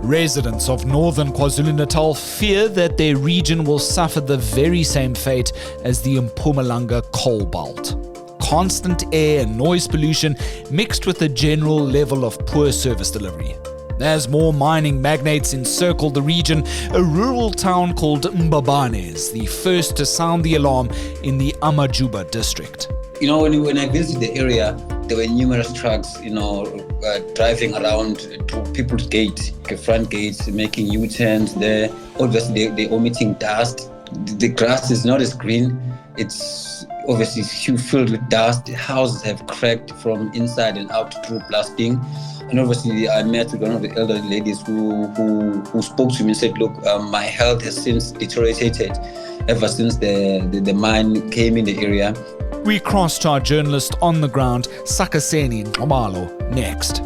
Residents of northern KwaZulu-Natal fear that their region will suffer the very same fate as the Mpumalanga coal belt. Constant air and noise pollution mixed with a general level of poor service delivery. As more mining magnates encircle the region, a rural town called Mbabane is the first to sound the alarm in the Amajuba district. You know, when I visited the area, there were numerous trucks, driving around to people's gate, the front gates, making U-turns there. Obviously, they're emitting dust. The grass is not as green. It's obviously filled with dust. Houses have cracked from inside and out through blasting. And obviously, I met with one of the elderly ladies who spoke to me and said, look, my health has since deteriorated ever since the mine came in the area. We cross to our journalist on the ground, Sakhiseni Nxumalo, next.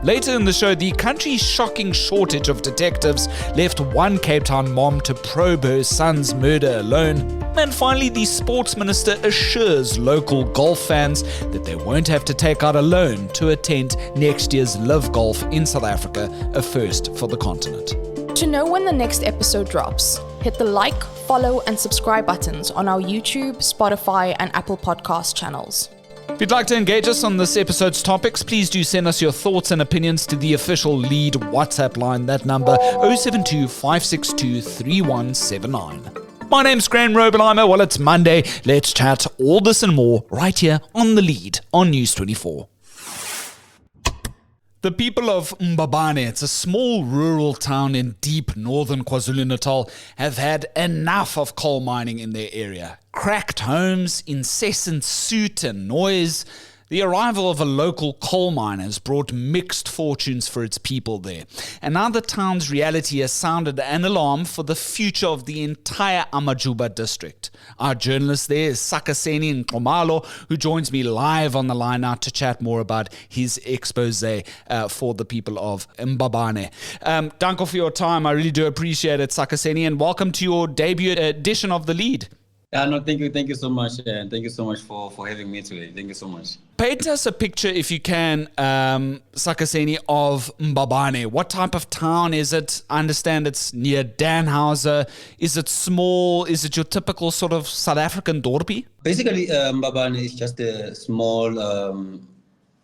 Later in the show, the country's shocking shortage of detectives left one Cape Town mom to probe her son's murder alone. And finally, the sports minister assures local golf fans that they won't have to take out a loan to attend next year's Live Golf in South Africa, a first for the continent. To know when the next episode drops, hit the like, follow, and subscribe buttons on our YouTube, Spotify, and Apple Podcast channels. If you'd like to engage us on this episode's topics, please do send us your thoughts and opinions to the official Lead WhatsApp line. That number 072 562 3179. My name's Graham Robenheimer. Well, it's Monday. Let's chat all this and more right here on The Lead on News 24. The people of Mbabane, it's a small rural town in deep northern KwaZulu-Natal, have had enough of coal mining in their area. Cracked homes, incessant soot and noise. The arrival of a local coal miner has brought mixed fortunes for its people there. And now the town's reality has sounded an alarm for the future of the entire Amajuba district. Our journalist there is Sakhiseni Nxumalo, who joins me live on the line now to chat more about his expose for the people of Mbabane. Danko for your time. I really do appreciate it, Sakhiseni, and welcome to your debut edition of The Lead. Thank you so much. Thank you so much for having me today. Thank you so much. Paint us a picture, if you can, Sakhiseni, of Mbabane. What type of town is it? I understand it's near Danhauser. Is it small? Is it your typical sort of South African dorpie? Basically, Mbabane is just a small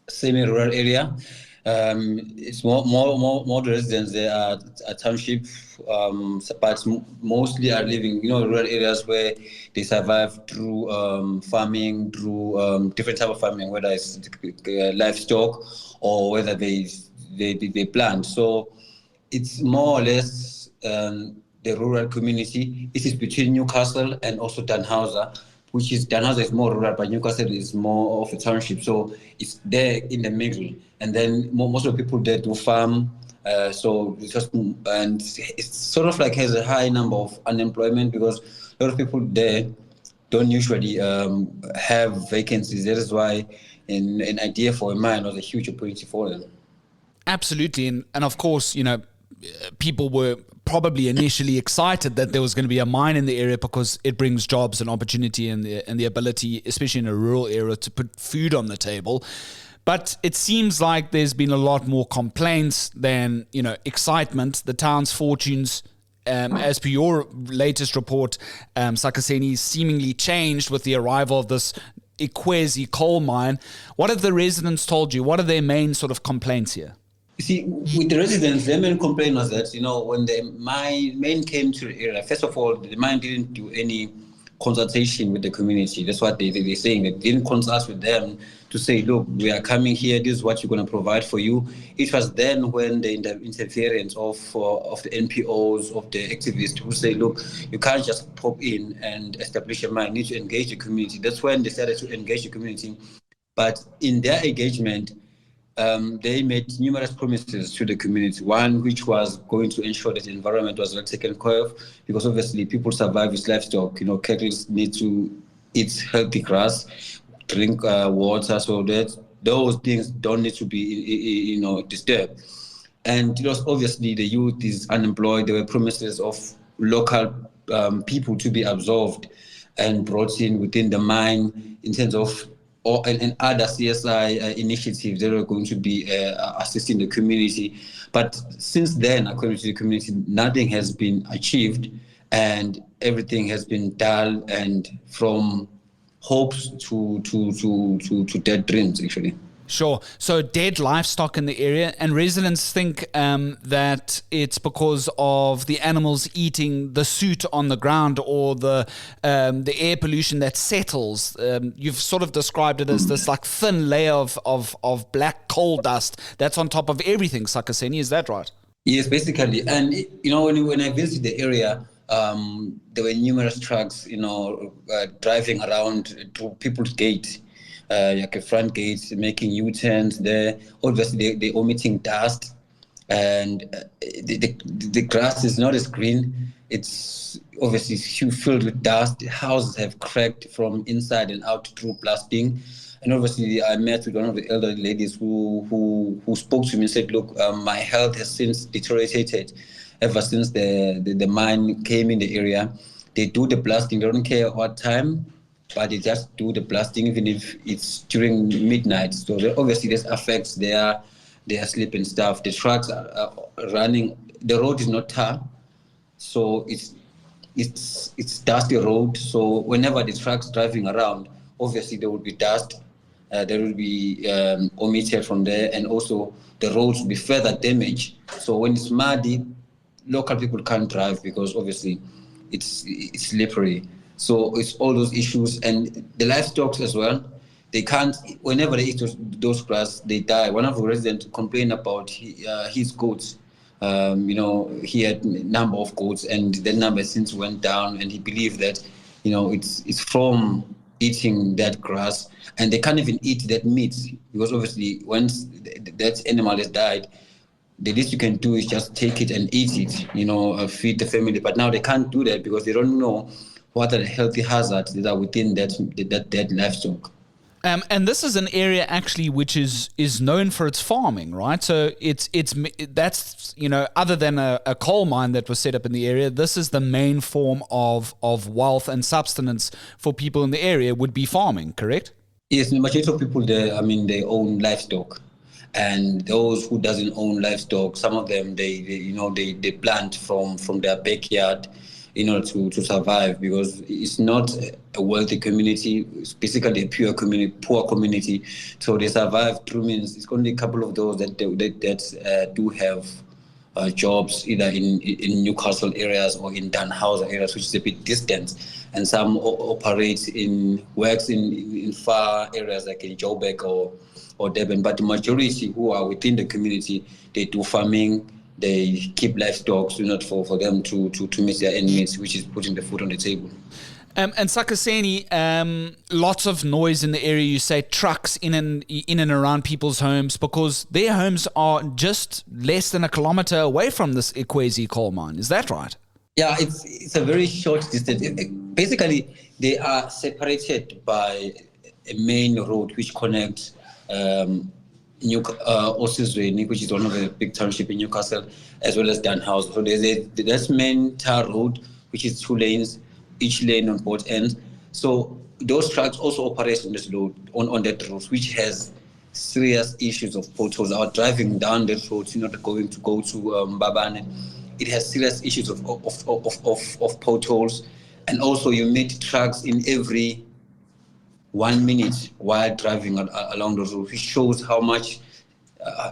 semi-rural area. It's more the residents there are a township, but mostly are living, rural areas where they survive through farming, through different type of farming, whether it's livestock or whether they plant. So it's more or less the rural community. It is between Newcastle and also Danhauser, Danhauser is more rural, but Newcastle is more of a township. So it's there in the middle. And then most of the people there do farm. And it's sort of like has a high number of unemployment because a lot of people there don't usually have vacancies. That is why an idea for a mine was a huge opportunity for them. Absolutely. And of course, people were probably initially excited that there was going to be a mine in the area because it brings jobs and opportunity and the ability, especially in a rural area, to put food on the table. But it seems like there's been a lot more complaints than, excitement. The town's fortunes, as per your latest report, Sakhiseni, seemingly changed with the arrival of this Ikwezi coal mine. What have the residents told you? What are their main sort of complaints here? You see, with the residents, their main complaint was that, when the mine came to the area, first of all, the mine didn't do any consultation with the community. That's what they're saying. They didn't consult with them to say, look, we are coming here, this is what you're going to provide for you. It was then when the interference of the NPOs, of the activists who say, look, you can't just pop in and establish a mine, you need to engage the community. That's when they started to engage the community. But in their engagement, they made numerous promises to the community. One, which was going to ensure that the environment was well taken care of, because obviously people survive with livestock. Cattle need to eat healthy grass, drink water, so that those things don't need to be, disturbed. And obviously the youth is unemployed. There were promises of local people to be absorbed and brought in within the mine in terms of and other CSI initiatives that are going to be assisting the community. But since then, according to the community, nothing has been achieved, and everything has been dull, and from hopes to dead dreams, actually. Sure. So dead livestock in the area, and residents think that it's because of the animals eating the soot on the ground or the air pollution that settles. You've sort of described it as this like thin layer of black coal dust that's on top of everything, Sakhiseni. Is that right? Yes, basically. And, when I visited the area, there were numerous trucks, driving around to people's gate. Like a front gate, making U-turns there. Obviously, they're emitting dust, and the grass is not as green. It's obviously filled with dust. The houses have cracked from inside and out through blasting. And obviously, I met with one of the elderly ladies who spoke to me and said, "Look, my health has since deteriorated ever since the mine came in the area. They do the blasting. They don't care what time, but they just do the blasting even if it's during midnight." So obviously this affects their sleep and stuff. The trucks are running. The road is not tar, so it's dusty road. So whenever the truck's driving around, obviously there will be dust. There will be omitted from there, and also the roads will be further damaged. So when it's muddy, local people can't drive because obviously it's slippery. So it's all those issues, and the livestock as well. They can't. Whenever they eat those grass, they die. One of the residents complained about his goats. He had a number of goats, and the number since went down. And he believed that, it's from eating that grass, and they can't even eat that meat because obviously once that animal has died, the least you can do is just take it and eat it. Feed the family. But now they can't do that because they don't know what are the healthy hazards that are within that dead livestock. And this is an area actually which is known for its farming, right? So that's other than a coal mine that was set up in the area, this is the main form of wealth and subsistence for people in the area would be farming, correct? Yes, the majority of people there, they own livestock, and those who doesn't own livestock, some of them they plant from their backyard in order to survive, because it's not a wealthy community. It's basically a poor community. So they survive through means. It's only a couple of those that do have jobs either in Newcastle areas or in Danhausen areas, which is a bit distant, and some operate in works in far areas like in Joburg or Durban. But the majority who are within the community, they do farming. They keep livestock, for them to meet their end needs, which is putting the food on the table. And Sakhiseni, lots of noise in the area. You say trucks in and around people's homes because their homes are just less than a kilometer away from this Ikwezi coal mine. Is that right? Yeah, it's a very short distance. Basically, they are separated by a main road which connects Socioeconomic, which is one of the big townships in Newcastle, as well as Danhausen. So there's main tar road, which is 2 lanes, each lane on both ends. So those trucks also operate on this road, on that road, which has serious issues of potholes. Our driving down that road, going to go to Mbabane, it has serious issues of potholes, and also you meet trucks in every 1 minute while driving along the road, which shows how much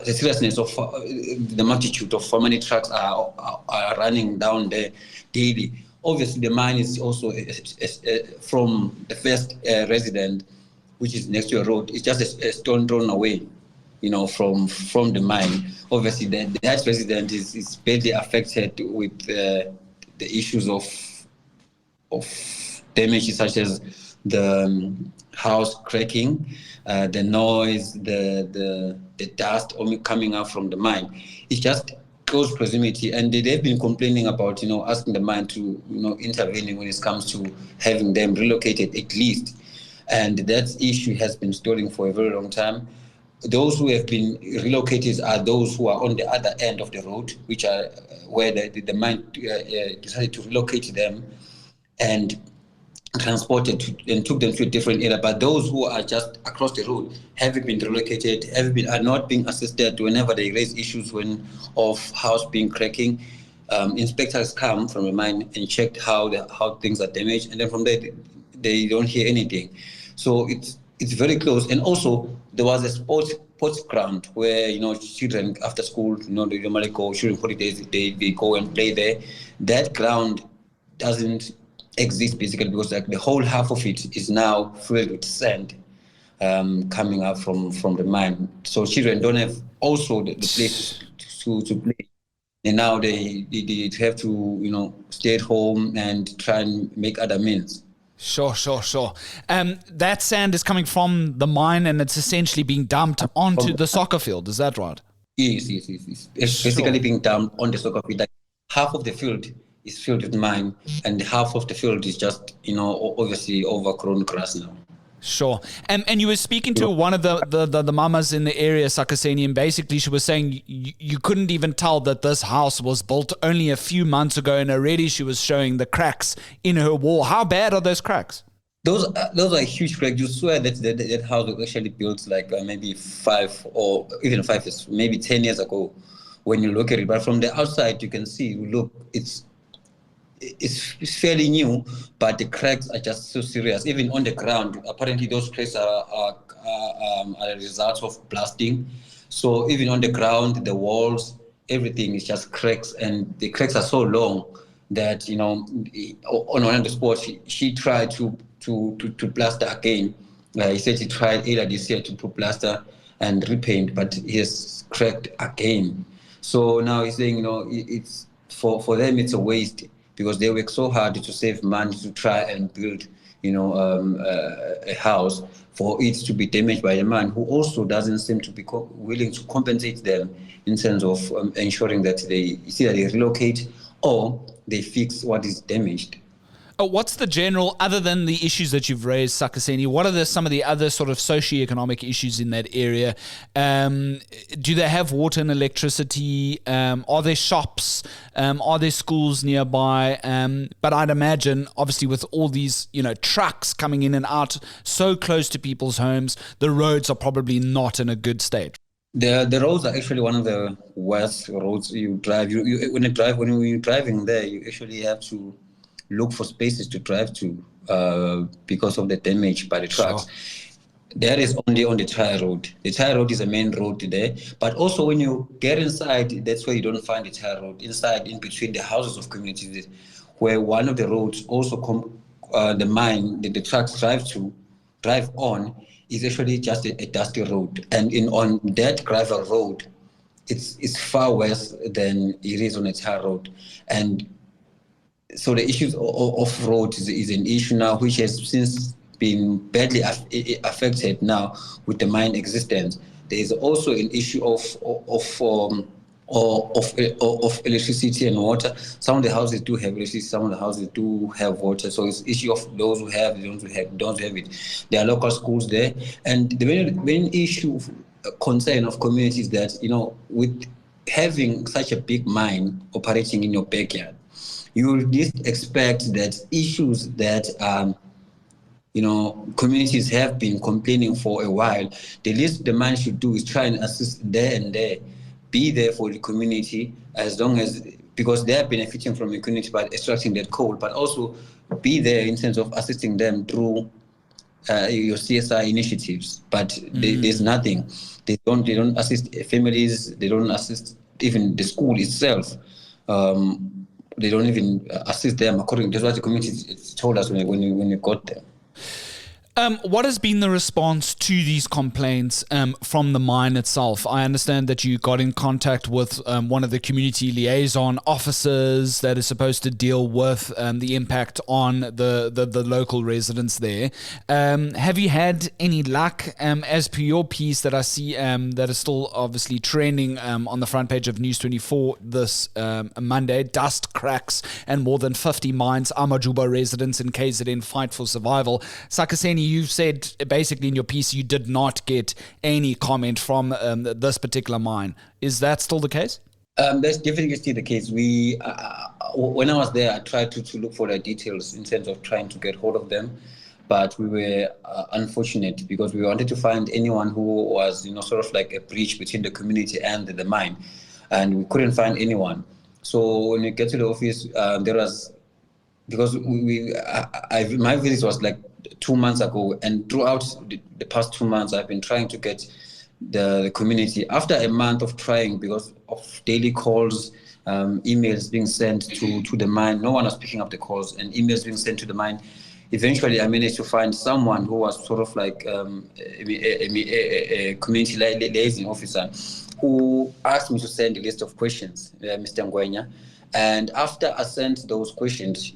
the seriousness of the magnitude of how many trucks are running down there daily. Obviously, the mine is also from the first resident, which is next to a road. It's just a stone thrown away, from the mine. Obviously, that resident is badly affected with the issues of damages such as the house cracking, the noise, the dust coming out from the mine. It's just close proximity, and they've been complaining about, asking the mine to, intervening when it comes to having them relocated at least. And that issue has been stalling for a very long time. Those who have been relocated are those who are on the other end of the road, which are where the mine decided to relocate them. And transported and took them to a different area. But those who are just across the road haven't been relocated, are not being assisted whenever they raise issues of house being cracking. Inspectors come from the mine and checked how things are damaged, and then from there they don't hear anything. So it's very close. And also there was a sports ground where children after school, they normally go during holidays. They go and play there. That ground doesn't exist basically because like the whole half of it is now filled with sand coming up from the mine. So children don't have also the place to play. And now they have to, stay at home and try and make other means. Sure. That sand is coming from the mine and it's essentially being dumped onto the soccer field. Is that right? Yes. It's basically being dumped on the soccer field. Like half of the field is filled with mine and half of the field is just, obviously overgrown grass now. Sure. And you were speaking to one of the mamas in the area, Sakhiseni, and basically she was saying you couldn't even tell that this house was built only a few months ago and already she was showing the cracks in her wall. How bad are those cracks? Those are huge cracks. You swear that house was actually built like maybe 5 or even 5 years, maybe 10 years ago when you look at it. But from the outside, you can see, it's fairly new, but the cracks are just so serious. Even on the ground, apparently those cracks are a result of blasting. So even on the ground, the walls, everything is just cracks, and the cracks are so long that on one of the spots she tried to plaster again. He said he tried earlier this year to put plaster and repaint, but he has cracked again. So now he's saying, it's for them it's a waste, because they work so hard to save money to try and build, a house, for it to be damaged by the man who also doesn't seem to be willing to compensate them in terms of ensuring that they relocate or they fix what is damaged. What's the general, other than the issues that you've raised, Sakhiseni, what are some of the other sort of socioeconomic issues in that area? Do they have water and electricity? Are there shops? Are there schools nearby? But I'd imagine, obviously, with all these, trucks coming in and out so close to people's homes, the roads are probably not in a good state. The roads are actually one of the worst roads you drive. When you're driving there, you actually have to look for spaces to drive to because of the damage by the trucks. Sure. That is only on the tire road. The tire road is a main road there, but also when you get inside, that's where you don't find the tire road. Inside, in between the houses of communities, where one of the roads also the mine that the trucks drive on is actually just a dusty road, and on that gravel road, it's far worse than it is on a tire road. And so the issues of roads is an issue now, which has since been badly affected now with the mine existence. There is also an issue of electricity and water. Some of the houses do have electricity, some of the houses do have water. So it's issue of those who have, don't have it. There are local schools there, and the main issue, concern of communities that with having such a big mine operating in your backyard, you would just expect that issues that communities have been complaining for a while, the least the man should do is try and assist there and there, be there for the community, as long as, because they are benefiting from the community by extracting that coal, but also be there in terms of assisting them through your CSI initiatives. But there's nothing. They don't assist families. They don't assist even the school itself. They don't even assist them according to what the community told us when we got there. What has been the response to these complaints from the mine itself? I understand that you got in contact with one of the community liaison officers that is supposed to deal with the impact on the local residents there. Have you had any luck, as per your piece that I see that is still obviously trending on the front page of News 24 this Monday? Dust cracks and more than 50 mines. Amajuba residents in KZN fight for survival. Sakhiseni, you've said basically in your piece you did not get any comment from this particular mine. Is that still the case? That's definitely still the case. We when I was there, I tried to look for the details in terms of trying to get hold of them. But we were unfortunate because we wanted to find anyone who was, sort of like a bridge between the community and the mine. And we couldn't find anyone. So when we get to the office, there was, because my visit was like 2 months ago. And throughout the past 2 months, I've been trying to get the community. After a month of trying, because of daily calls, emails being sent to the mine, no one was picking up the calls, and emails being sent to the mine. Eventually, I managed to find someone who was sort of like a community liaison officer, who asked me to send a list of questions, Mr. Ngwenya. And after I sent those questions,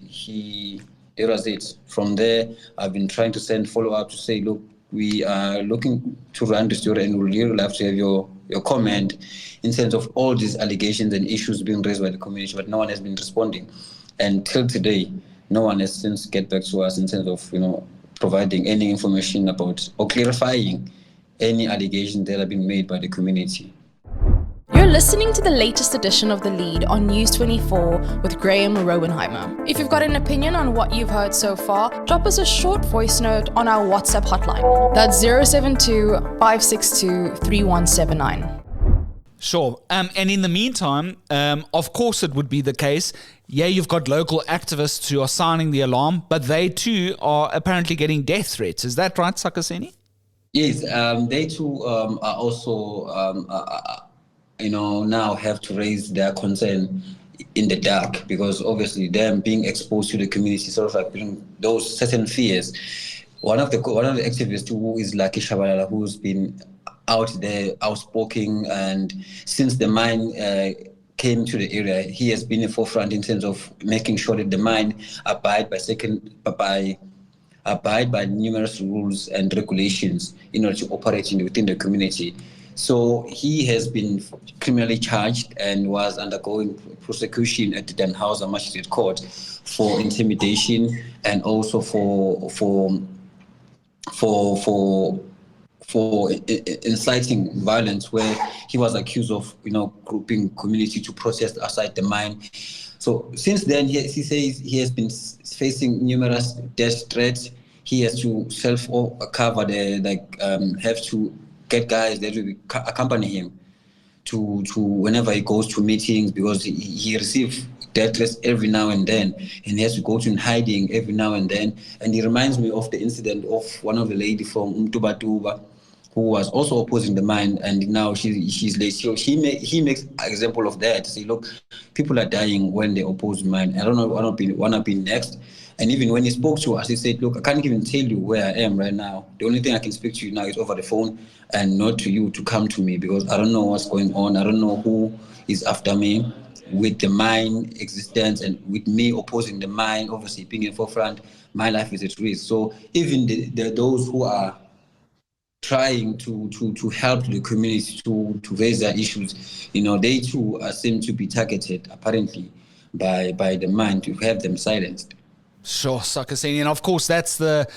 that was it. From there, I've been trying to send follow-up to say, look, we are looking to run the story, and we'd really love to have your comment in terms of all these allegations and issues being raised by the community, but no one has been responding. And till today, no one has since get back to us in terms of, providing any information about or clarifying any allegations that have been made by the community. You're listening to the latest edition of The Lead on News 24 with Graham Rowenheimer. If you've got an opinion on what you've heard so far, drop us a short voice note on our WhatsApp hotline. That's 072 562 3179. Sure. And in the meantime, of course it would be the case. Yeah, you've got local activists who are sounding the alarm, but they too are apparently getting death threats. Is that right, Sakhiseni? Yes, they too are also, now have to raise their concern in the dark, because obviously them being exposed to the community sort of like bring those certain fears. One of the activists who is Lucky Shabalala, who's been out there, outspoken, and since the mine came to the area, he has been in the forefront in terms of making sure that the mine abide by numerous rules and regulations in order to operate within the community. So he has been criminally charged and was undergoing prosecution at the Den Haag Magistrate Court for intimidation and also for inciting violence, where he was accused of, grouping community to protest outside the mine. So since then, he says he has been facing numerous death threats. He has to self-cover have to get guys that will accompany him to whenever he goes to meetings, because he receives death threats every now and then, and he has to go to hiding every now and then. And he reminds me of the incident of one of the lady from Mtubatuba, who was also opposing the mine, and now she's late. So he makes an example of that. Say, look, people are dying when they oppose mine. I don't know, wanna be next. And even when he spoke to us, he said, look, I can't even tell you where I am right now. The only thing I can speak to you now is over the phone, and not to you to come to me, because I don't know what's going on. I don't know who is after me with the mine existence, and with me opposing the mine, obviously being in forefront, my life is at risk. So even those who are trying to help the community to raise their issues, they too seem to be targeted apparently by the mine to have them silenced. Sure, Sakhiseni. And of course, that's the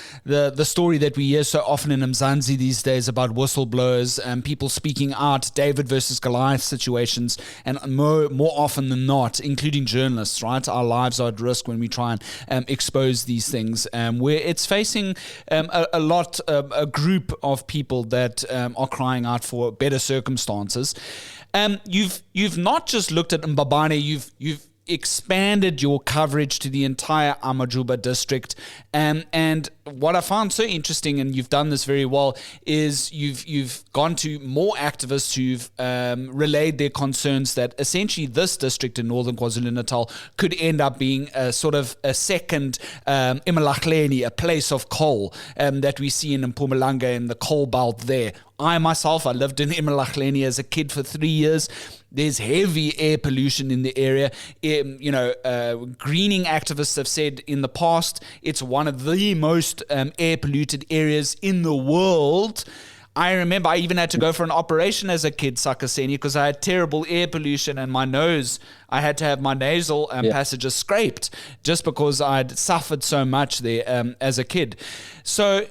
story that we hear so often in Mzansi these days about whistleblowers and people speaking out, David versus Goliath situations, and more often than not, including journalists, right? Our lives are at risk when we try and expose these things, where it's facing a group of people that are crying out for better circumstances. You've not just looked at Mbabane, you've expanded your coverage to the entire Amajuba district. And what I found so interesting, and you've done this very well, is you've gone to more activists who've relayed their concerns that essentially this district in northern KwaZulu-Natal could end up being a sort of a second Imalahleni, a place of coal that we see in Mpumalanga, in the coal belt there. I lived in Imalahleni as a kid for 3 years. There's heavy air pollution in the area. Greening activists have said in the past it's one of the most air polluted areas in the world. I remember I even had to go for an operation as a kid, Sakhiseni, because I had terrible air pollution, and my nose, I had to have my nasal passages scraped just because I'd suffered so much there as a kid. So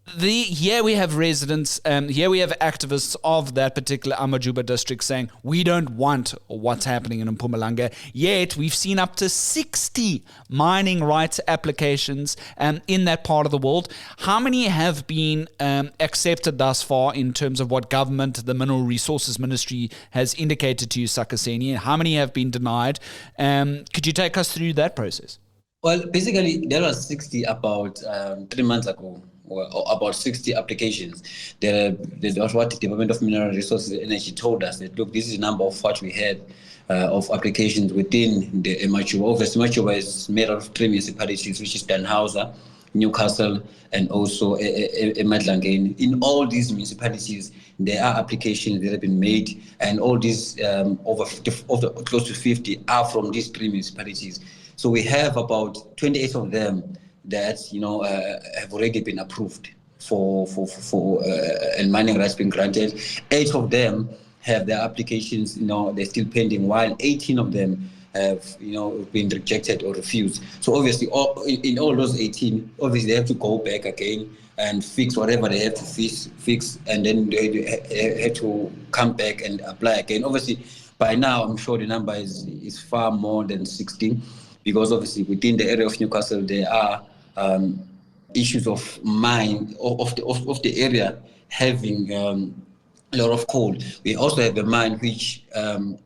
Here we have residents, here we have activists of that particular Amajuba district saying, we don't want what's happening in Mpumalanga. Yet we've seen up to 60 mining rights applications in that part of the world. How many have been accepted thus far in terms of what government, the Mineral Resources Ministry, has indicated to you, Sakhiseni? And how many have been denied? Could you take us through that process? Well, basically, there were 60 about 3 months ago. Or about 60 applications. That's what the Department of Mineral Resources and Energy told us, that look, this is the number of what we had of applications within the Amajuba. Obviously, Amajuba is made out of 3 municipalities, which is Danhausa, Newcastle, and also Madlangen. In all these municipalities, there are applications that have been made, and all these close to 50 are from these 3 municipalities. So we have about 28 of them that have already been approved for and mining rights being granted. 8 of them have their applications, they're still pending, while 18 of them have been rejected or refused. So obviously, in all those 18, obviously they have to go back again and fix whatever they have to fix, and then they have to come back and apply again. Obviously, by now I'm sure the number is far more than 60, because obviously within the area of Newcastle there are issues of mine of the area having a lot of coal. We also have a mine which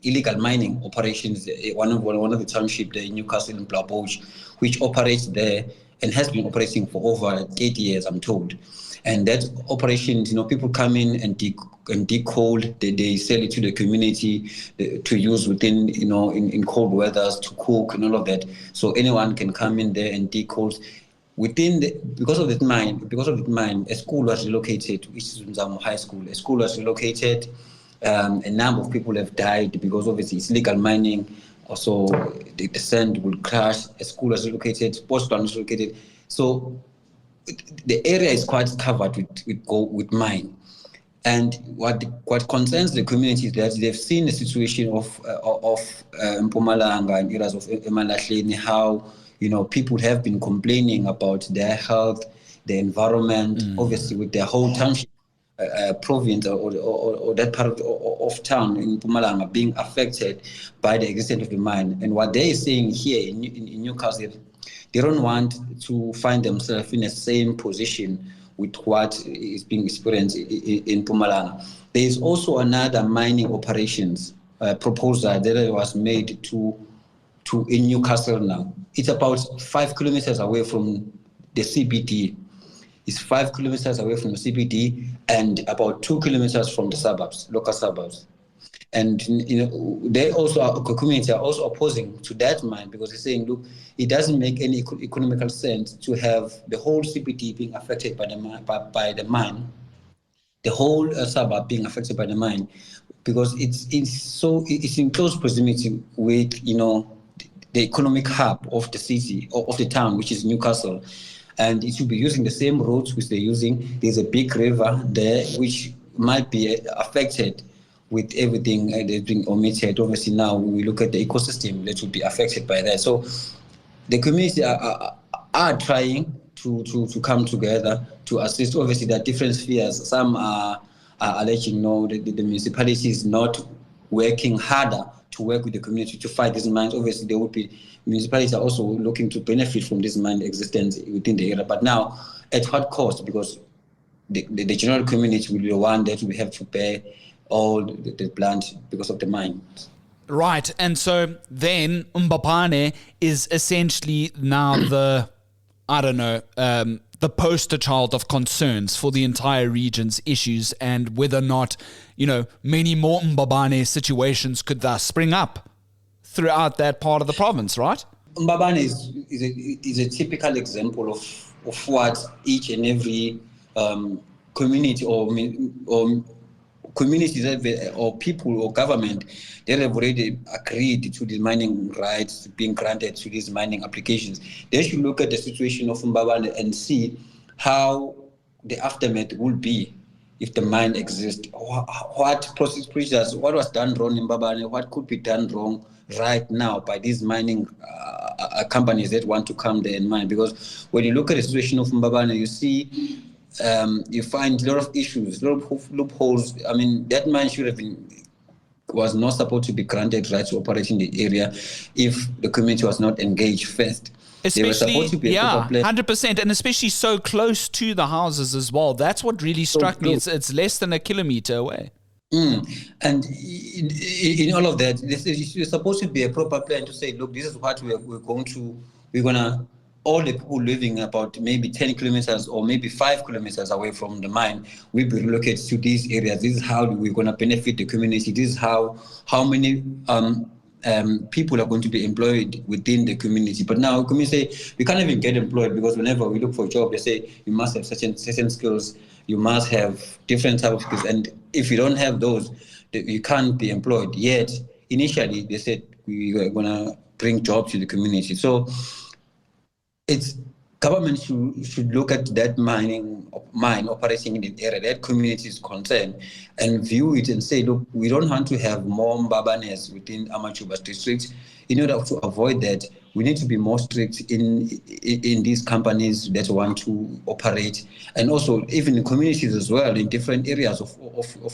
illegal mining operations. One of the township there in Newcastle in Blaboch, which operates there and has been operating for over 8 years, I'm told. And that operation, people come in and dig coal. They sell it to the community to use within, in cold weathers, to cook and all of that. So anyone can come in there and dig coal. Because of that mine, a school was relocated, which is Mzamo High School. A school was relocated. A number of people have died because obviously it's legal mining. Also, the sand will crash. A school was relocated. Sports plant was relocated. So the area is quite covered with mine. And what concerns the community is that they've seen the situation of Mpumalanga and areas of Emalahleni, how people have been complaining about their health, the environment, obviously with their whole township, province or that part of town in Mpumalanga being affected by the existence of the mine. And what they're saying here in Newcastle, they don't want to find themselves in the same position with what is being experienced in Mpumalanga. There is also another mining operations proposal that was made in Newcastle now. It's about 5 kilometers away from the CBD. It's 5 kilometers away from the CBD and about 2 kilometers from the suburbs, local suburbs. And they also, the community are also opposing to that mine, because they're saying, look, it doesn't make any economical sense to have the whole CBD being affected by the mine, the whole suburb being affected by the mine, because it's in close proximity with the economic hub of the city, of the town, which is Newcastle. And it should be using the same roads which they're using. There's a big river there which might be affected with everything that's being omitted. Obviously now we look at the ecosystem that will be affected by that. So the community are trying to come together to assist. Obviously there are different spheres. Some are alleging the municipality is not working harder to work with the community to fight these mines. Obviously, there would be municipalities are also looking to benefit from this mine existence within the area. But now, at what cost? Because the general community will be the one that will have to pay all the plant because of the mine. Right, and so then Mbabane is essentially now the poster child of concerns for the entire region's issues, and whether or not, many more Mbabane situations could thus spring up throughout that part of the province, right? Mbabane is a typical example of what each and every community or communities or people or government that have already agreed to these mining rights being granted to these mining applications. They should look at the situation of Mbabane and see how the aftermath will be if the mine exists. What procedures, what was done wrong in Mbabane, what could be done wrong right now by these mining companies that want to come there and mine. Because when you look at the situation of Mbabane, you see you find a lot of issues, a lot of loopholes. I mean, that mine was not supposed to be granted right to operate in the area if the community was not engaged first. They were supposed Especially, to be a proper place. 100%, and especially so close to the houses as well. That's what really struck me. It's less than a kilometer away. And in all of that, there's supposed to be a proper plan to say, look, this is what we're gonna, all the people living about maybe 10 kilometers or maybe 5 kilometers away from the mine, we be relocated to these areas. This is how we're gonna benefit the community. This is how many people are going to be employed within the community. But now community say we can't even get employed because whenever we look for a job, they say you must have certain skills, you must have different type of skills, and if you don't have those, you can't be employed. Yet initially they said we were gonna bring jobs to the community. So it's government should look at that mine operating in the area that community is concerned and view it and say, look, we don't want to have more Mbabanes within Amachuba district. In order to avoid that, we need to be more strict in these companies that want to operate, and also even in communities as well in different areas of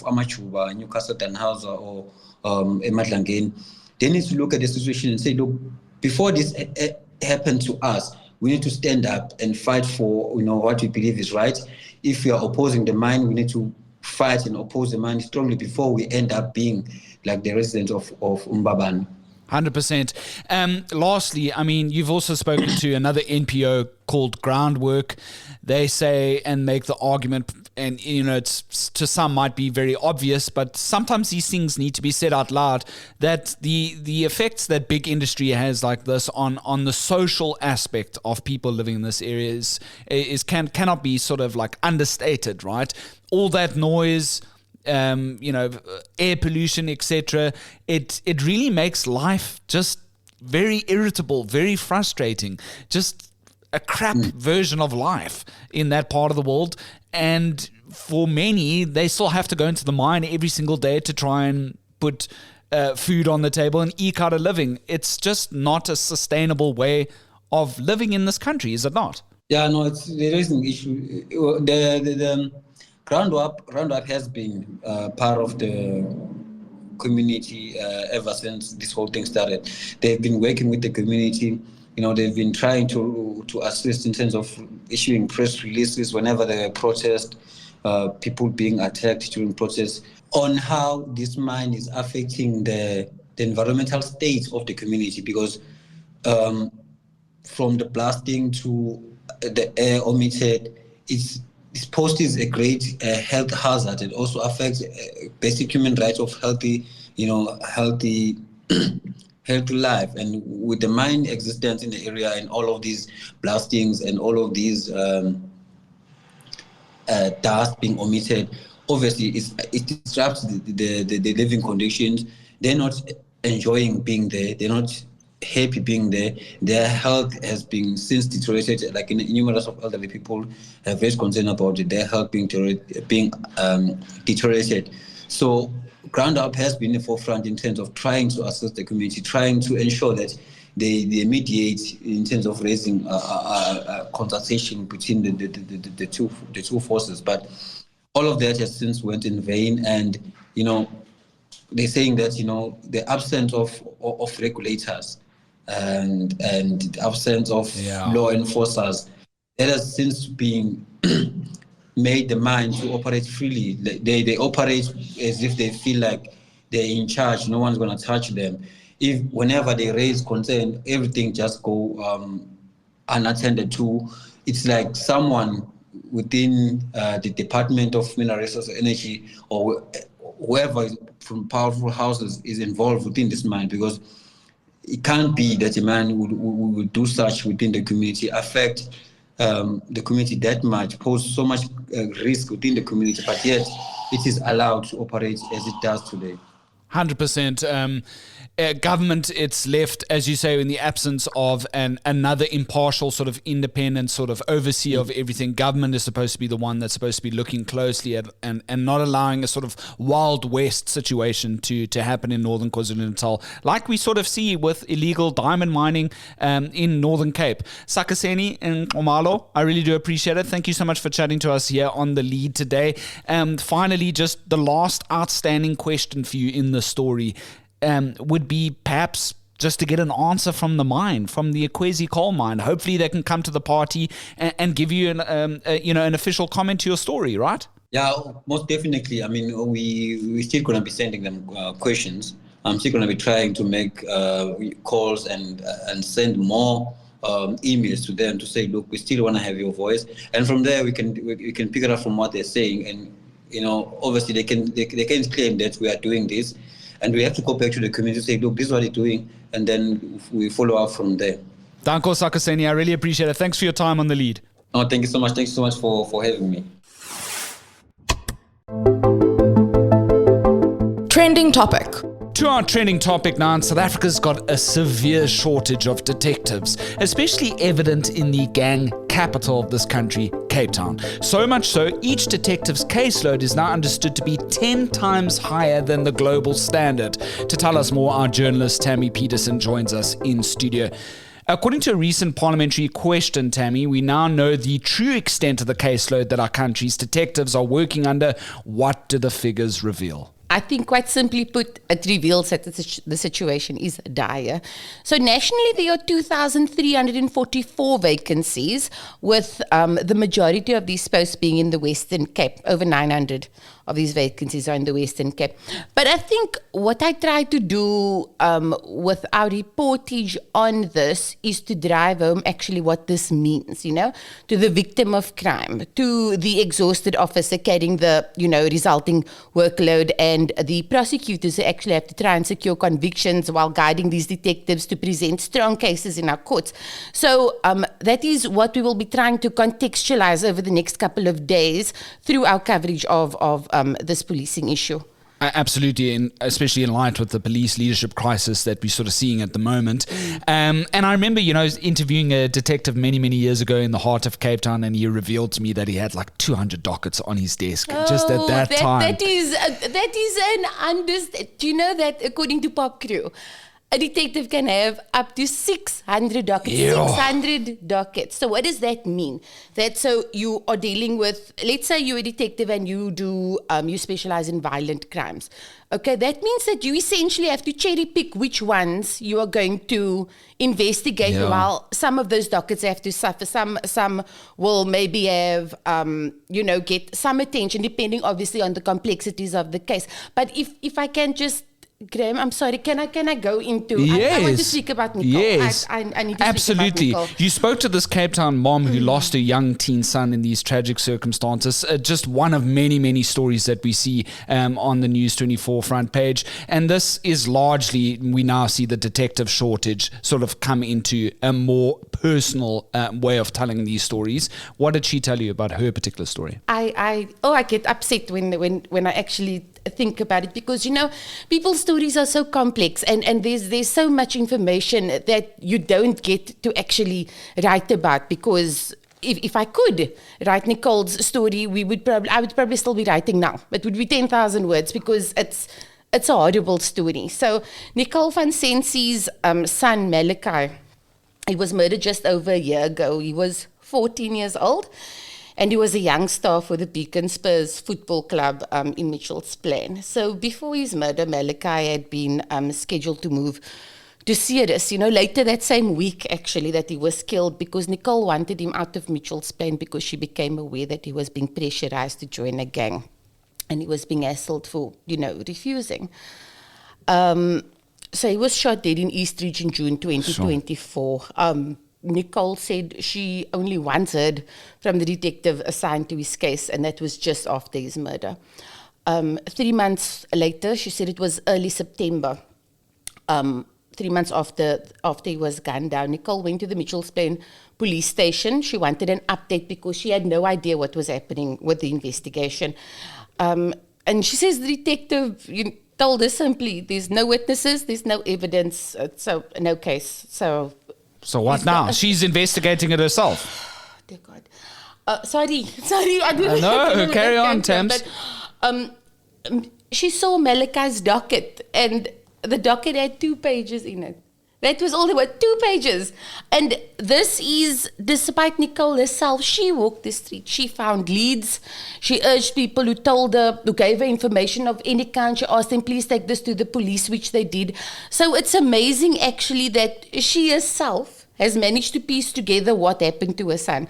Amachuba, Newcastle, Danhauser, or Emadlangeni. They need to look at the situation and say, look, before this happened to us, we need to stand up and fight for what we believe is right. If we are opposing the mine, we need to fight and oppose the mine strongly before we end up being like the residents of Mbabane. 100%. Lastly, I mean, you've also spoken to another NPO called Groundwork. They say and make the argument, and it's to some might be very obvious, but sometimes these things need to be said out loud, that the effects that big industry has like this on the social aspect of people living in this area cannot be sort of like understated, right? All that noise, air pollution, etc. It really makes life just very irritable, very frustrating, just a crap version of life in that part of the world. And for many, they still have to go into the mine every single day to try and put food on the table and eke out a living. It's just not a sustainable way of living in this country, is it not? Yeah, no, there is an issue. The Groundwork has been part of the community ever since this whole thing started. They've been working with the community. They've been trying to assist in terms of issuing press releases whenever there are protests, people being attacked during protests, on how this mine is affecting the environmental state of the community. Because from the blasting to the air emitted, this poses a great health hazard. It also affects basic human rights of healthy life. And with the mine existence in the area and all of these blastings and all of these dust being emitted, obviously it disrupts the living conditions. They're not enjoying being there. They're not happy being there. Their health has been since deteriorated. Like numerous of elderly people have raised concern about their health being deteriorated. So Groundwork has been in the forefront in terms of trying to assist the community, trying to ensure that they mediate in terms of raising a consultation between the two forces. But all of that has since went in vain, and they're saying that the absence of regulators and the absence of law enforcers, that has since been made the mine to operate freely. They operate as if they feel like they're in charge. No one's going to touch them. If whenever they raise concern, everything just go unattended to. It's like someone within the Department of Mineral Resources and Energy, or whoever from powerful houses is involved within this mine, because it can't be that a man would do such within the community, affect the community that much, pose so much risk within the community, but yet it is allowed to operate as it does today. 100%. Government, it's left, as you say, in the absence of another impartial sort of independent sort of overseer of everything. Government is supposed to be the one that's supposed to be looking closely at and not allowing a sort of Wild West situation to happen in northern KwaZulu-Natal, like we sort of see with illegal diamond mining in Northern Cape. Sakhiseni Nxumalo, I really do appreciate it. Thank you so much for chatting to us here on The Lead today. Finally, just the last outstanding question for you in the story would be perhaps just to get an answer from the mine, from the Ikwezi coal mine. Hopefully they can come to the party and give you an official comment to your story, right? Yeah, most definitely. I mean, we're still going to be sending them questions. I'm still going to be trying to make calls and send more emails to them to say, look, we still want to have your voice. And from there, we can pick it up from what they're saying. And, obviously they can claim that we are doing this. And we have to go back to the community and say, look, this is what they're doing. And then we follow up from there. Danko Sakhiseni, I really appreciate it. Thanks for your time on The Lead. Oh, thank you so much. Thanks so much for having me. Trending topic. To our trending topic now, South Africa's got a severe shortage of detectives, especially evident in the gang capital of this country, Cape Town. So much so, each detective's caseload is now understood to be 10 times higher than the global standard. To tell us more, our journalist Tammy Peterson joins us in studio. According to a recent parliamentary question, Tammy, we now know the true extent of the caseload that our country's detectives are working under. What do the figures reveal? I think quite simply put, it reveals that the situation is dire. So nationally, there are 2,344 vacancies, with the majority of these posts being in the Western Cape. Over 900 of these vacancies are in the Western Cape. But I think what I try to do with our reportage on this is to drive home actually what this means, to the victim of crime, to the exhausted officer carrying the, resulting workload, and the prosecutors who actually have to try and secure convictions while guiding these detectives to present strong cases in our courts. So that is what we will be trying to contextualize over the next couple of days through our coverage of this policing issue. Absolutely, and especially in light with the police leadership crisis that we're sort of seeing at the moment. And I remember, interviewing a detective many, many years ago in the heart of Cape Town, and he revealed to me that he had like 200 dockets on his desk just at that time. That is an understatement. Do you know that according to Pop Crew, a detective can have up to 600 dockets. Yeah. 600 dockets. So what does that mean? That so you are dealing with, let's say you're a detective and you do, you specialize in violent crimes. Okay, that means that you essentially have to cherry pick which ones you are going to investigate. Yeah. While some of those dockets have to suffer. Some will maybe have, get some attention depending obviously on the complexities of the case. But if I can just, Graham, I'm sorry. Can I go into? Yes. I want to speak about Nicole. Yes. I need to Absolutely. speak about Nicole. You spoke to this Cape Town mom who lost her young teen son in these tragic circumstances. Just one of many, many stories that we see on the News 24 front page. And this is largely, we now see the detective shortage sort of come into a more personal way of telling these stories. What did she tell you about her particular story? I get upset when I actually think about it, because people's stories are so complex, and there's so much information that you don't get to actually write about. Because if I could write Nicole's story, I would probably still be writing now. It would be 10,000 words, because it's a horrible story. So Nicole van Sensie's son Malachi, he was murdered just over a year ago. He was 14 years old. And he was a young star for the Beacon Spurs football club in Mitchell's Plain. So before his murder, Malachi had been scheduled to move to Ceres, later that same week, actually, that he was killed, because Nicole wanted him out of Mitchell's Plain because she became aware that he was being pressurized to join a gang. And he was being hassled for, refusing. So he was shot dead in Eastridge in June 2024. Sure. Nicole said she only once heard from the detective assigned to his case, and that was just after his murder. 3 months later, she said it was early September, 3 months after he was gunned down, Nicole went to the Mitchell's Plain police station. She wanted an update because she had no idea what was happening with the investigation. And she says the detective told us simply, there's no witnesses, there's no evidence, so no case. So what now? She's investigating it herself. Dear God. Sorry, I didn't No, carry on, Thames. But she saw Malachi's docket, and the docket had 2 pages in it. That was all there were, 2 pages. And this is despite Nicole herself. She walked the street. She found leads. She urged people who told her, who gave her information of any kind. She asked them, please take this to the police, which they did. So it's amazing, actually, that she herself has managed to piece together what happened to her son.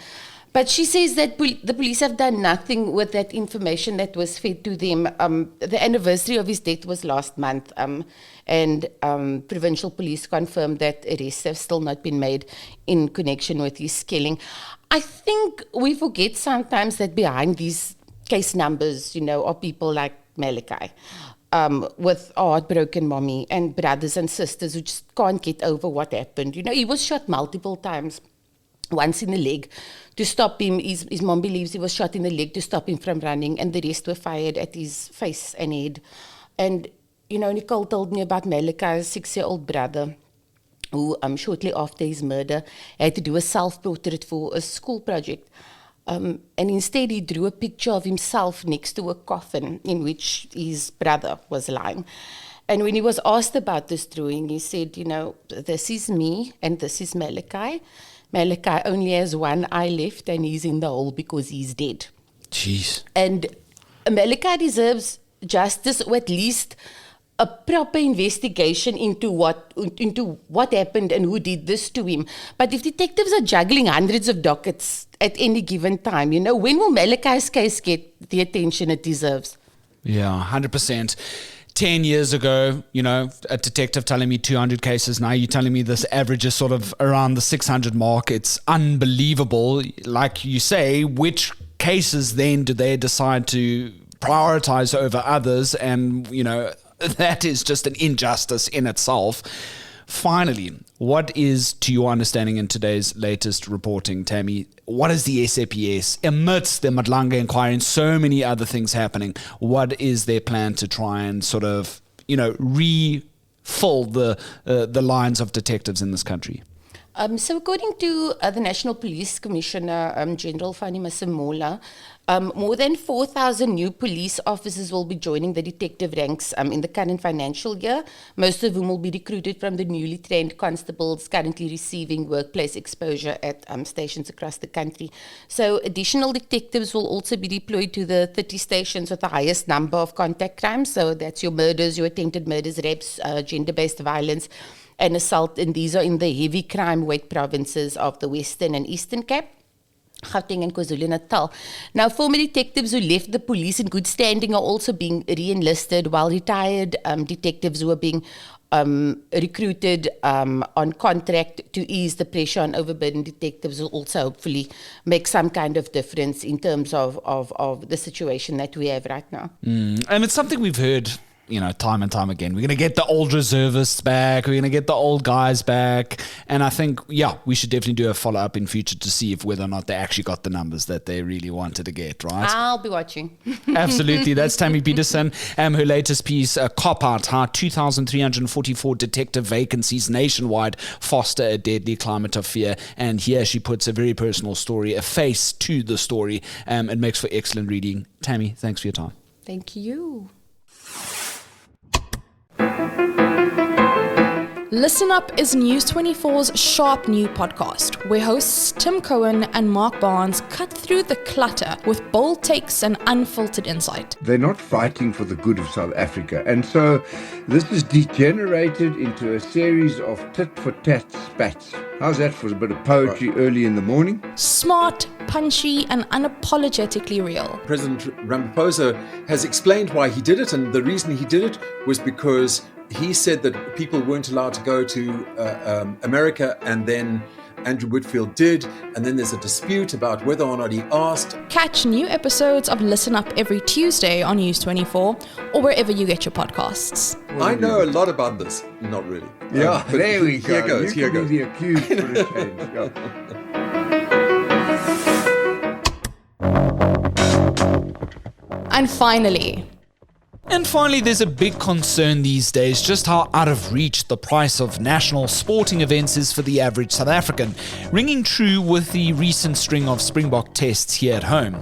But she says that the police have done nothing with that information that was fed to them. The anniversary of his death was last month, and provincial police confirmed that arrests have still not been made in connection with his killing. I think we forget sometimes that behind these case numbers, are people like Malachi, with a heartbroken mommy and brothers and sisters who just can't get over what happened. He was shot multiple times. Once in the leg to stop him. His mom believes he was shot in the leg to stop him from running, and the rest were fired at his face and head. And, Nicole told me about Malachi's 6-year-old brother, who shortly after his murder had to do a self-portrait for a school project. And instead he drew a picture of himself next to a coffin in which his brother was lying. And when he was asked about this drawing, he said, this is me and this is Malachi. Malachi only has one eye left and he's in the hole because he's dead. Jeez. And Malachi deserves justice, or at least a proper investigation into what happened and who did this to him. But if detectives are juggling hundreds of dockets at any given time, when will Malachi's case get the attention it deserves? Yeah, 100%. 10 years ago, a detective telling me 200 cases. Now you're telling me this average is sort of around the 600 mark. It's unbelievable. Like you say, which cases then do they decide to prioritize over others? And, that is just an injustice in itself. Finally, what is, to your understanding in today's latest reporting, Tammy, what is the SAPS amidst the Madlanga inquiry and so many other things happening? What is their plan to try and sort of, refill the lines of detectives in this country? So according to the National Police Commissioner, General Fani Masemola, more than 4,000 new police officers will be joining the detective ranks in the current financial year, most of whom will be recruited from the newly trained constables currently receiving workplace exposure at stations across the country. So additional detectives will also be deployed to the 30 stations with the highest number of contact crimes. So that's your murders, your attempted murders, rapes, gender-based violence, and assault, and these are in the heavy crime weight provinces of the Western and Eastern Cape, Gauteng and KwaZulu-Natal. Now, former detectives who left the police in good standing are also being re-enlisted, while retired detectives who are being recruited on contract to ease the pressure on overburdened detectives will also hopefully make some kind of difference in terms of the situation that we have right now. And it's something we've heard time and time again. We're going to get the old reservists back. We're going to get the old guys back. And I think, we should definitely do a follow-up in future to see if whether or not they actually got the numbers that they really wanted to get, right? I'll be watching. Absolutely. That's Tammy Peterson. Her latest piece, Cop Out, how 2,344 detective vacancies nationwide foster a deadly climate of fear. And here she puts a very personal story, a face to the story. It makes for excellent reading. Tammy, thanks for your time. Thank you. Listen Up is News 24's sharp new podcast, where hosts Tim Cohen and Mark Barnes cut through the clutter with bold takes and unfiltered insight. They're not fighting for the good of South Africa. And so this has degenerated into a series of tit-for-tat spats. How's that for a bit of poetry early in the morning? Smart, punchy, and unapologetically real. President Ramaphosa has explained why he did it, and the reason he did it was because he said that people weren't allowed to go to America, and then Andrew Whitfield did, and then there's a dispute about whether or not he asked. Catch new episodes of Listen Up every Tuesday on News 24 or wherever you get your podcasts. I know a lot about this. Not really. Yeah, but there we go. Here goes. You could be the accused for a change. Yeah. And finally, And finally, there's a big concern these days just how out of reach the price of national sporting events is for the average South African, ringing true with the recent string of Springbok tests here at home.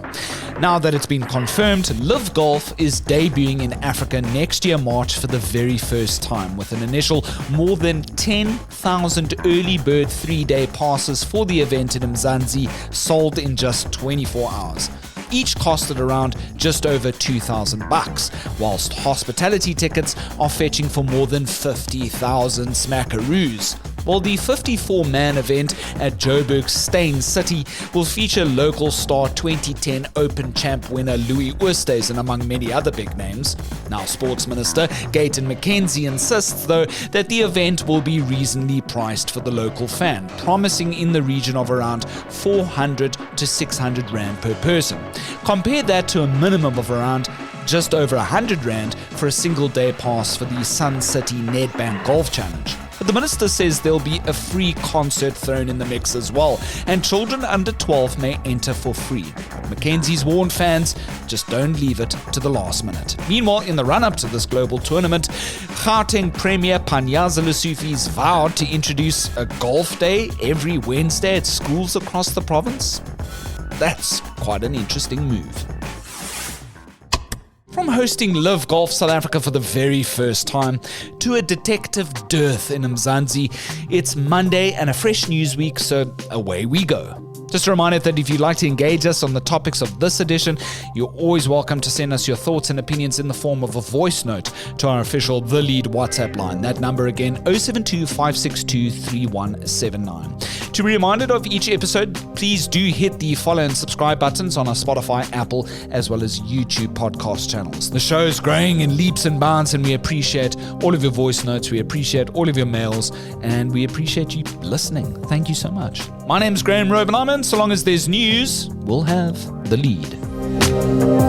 Now that it's been confirmed, Live Golf is debuting in Africa next year March for the very first time, with an initial more than 10,000 early bird 3-day passes for the event in Mzansi sold in just 24 hours. Each costed around just over $2,000, whilst hospitality tickets are fetching for more than 50,000 smackaroos. Well, the 54-man event at Joburg's Steyn City will feature local star 2010 Open Champ winner Louis Oosthuizen, among many other big names. Now, Sports Minister Gayton McKenzie insists, though, that the event will be reasonably priced for the local fan, promising in the region of around 400 to 600 Rand per person. Compare that to a minimum of around just over 100 Rand for a single-day pass for the Sun City Nedbank Golf Challenge. But the minister says there'll be a free concert thrown in the mix as well, and children under 12 may enter for free. Mackenzie's warned fans, just don't leave it to the last minute. Meanwhile, in the run-up to this global tournament, Gauteng Premier Panyaza Lesufi's vowed to introduce a golf day every Wednesday at schools across the province. That's quite an interesting move. From hosting Live Golf South Africa for the very first time to a detective dearth in Mzansi, it's Monday and a fresh news week, so away we go. Just a reminder that if you'd like to engage us on the topics of this edition, you're always welcome to send us your thoughts and opinions in the form of a voice note to our official The Lead WhatsApp line. That number again, 072 562 3179. To be reminded of each episode, please do hit the follow and subscribe buttons on our Spotify, Apple, as well as YouTube podcast channels. The show is growing in leaps and bounds, and we appreciate all of your voice notes, we appreciate all of your mails, and we appreciate you listening. Thank you so much. My name's Graham Robenheimer. So long as there's news, we'll have The Lead.